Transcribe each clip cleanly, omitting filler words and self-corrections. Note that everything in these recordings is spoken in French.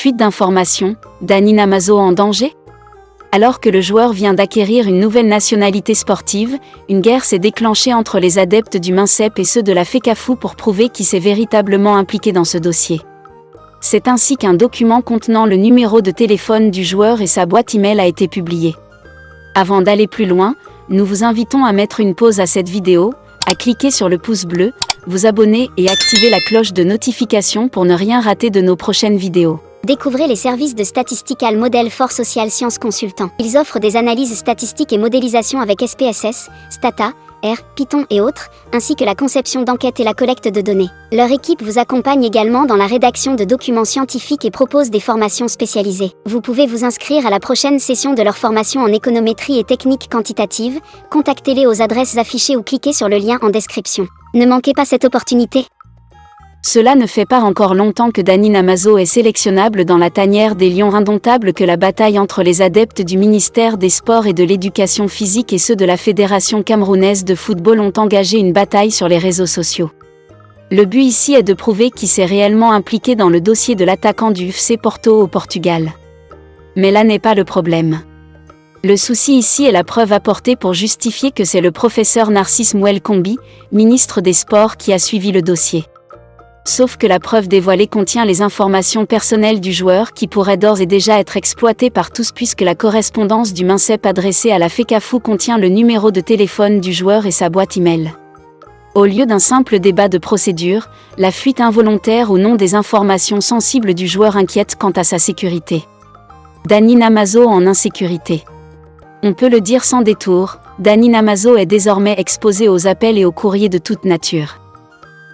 Fuite d'informations, Dani Namazo en danger? Alors que le joueur vient d'acquérir une nouvelle nationalité sportive, une guerre s'est déclenchée entre les adeptes du MINCEP et ceux de la FECAFOOT pour prouver qui s'est véritablement impliqué dans ce dossier. C'est ainsi qu'un document contenant le numéro de téléphone du joueur et sa boîte email a été publié. Avant d'aller plus loin, nous vous invitons à mettre une pause à cette vidéo, à cliquer sur le pouce bleu, vous abonner et activer la cloche de notification pour ne rien rater de nos prochaines vidéos. Découvrez les services de Statistical Model for Social Science Consultant. Ils offrent des analyses statistiques et modélisation avec SPSS, Stata, R, Python et autres, ainsi que la conception d'enquêtes et la collecte de données. Leur équipe vous accompagne également dans la rédaction de documents scientifiques et propose des formations spécialisées. Vous pouvez vous inscrire à la prochaine session de leur formation en économétrie et techniques quantitatives. Contactez-les aux adresses affichées ou cliquez sur le lien en description. Ne manquez pas cette opportunité. Cela ne fait pas encore longtemps que Dani Namazo est sélectionnable dans la tanière des lions indomptables que la bataille entre les adeptes du ministère des Sports et de l'Éducation physique et ceux de la Fédération camerounaise de football ont engagé une bataille sur les réseaux sociaux. Le but ici est de prouver qui s'est réellement impliqué dans le dossier de l'attaquant du FC Porto au Portugal. Mais là n'est pas le problème. Le souci ici est la preuve apportée pour justifier que c'est le professeur Narcisse Mouel Kombi, ministre des Sports, qui a suivi le dossier. Sauf que la preuve dévoilée contient les informations personnelles du joueur qui pourraient d'ores et déjà être exploitées par tous puisque la correspondance du MINCEP adressée à la FECAFOOT contient le numéro de téléphone du joueur et sa boîte email. Au lieu d'un simple débat de procédure, la fuite involontaire au nom des informations sensibles du joueur inquiète quant à sa sécurité. Dani Namazo en insécurité. On peut le dire sans détour, Dani Namazo est désormais exposé aux appels et aux courriers de toute nature.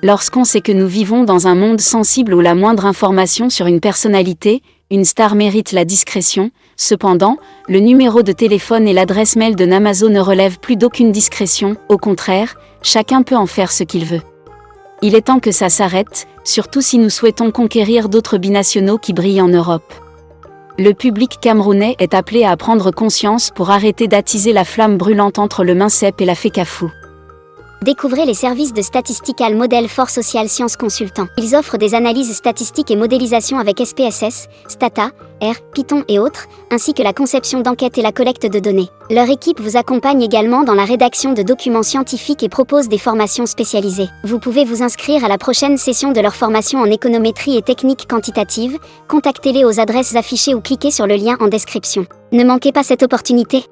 Lorsqu'on sait que nous vivons dans un monde sensible où la moindre information sur une personnalité, une star mérite la discrétion, cependant, le numéro de téléphone et l'adresse mail de Namazo ne relèvent plus d'aucune discrétion, au contraire, chacun peut en faire ce qu'il veut. Il est temps que ça s'arrête, surtout si nous souhaitons conquérir d'autres binationaux qui brillent en Europe. Le public camerounais est appelé à prendre conscience pour arrêter d'attiser la flamme brûlante entre le MINCEP et la FECAFOOT. Découvrez les services de Statistical Model for Social Science Consultant. Ils offrent des analyses statistiques et modélisation avec SPSS, Stata, R, Python et autres, ainsi que la conception d'enquêtes et la collecte de données. Leur équipe vous accompagne également dans la rédaction de documents scientifiques et propose des formations spécialisées. Vous pouvez vous inscrire à la prochaine session de leur formation en économétrie et techniques quantitatives. Contactez-les aux adresses affichées ou cliquez sur le lien en description. Ne manquez pas cette opportunité.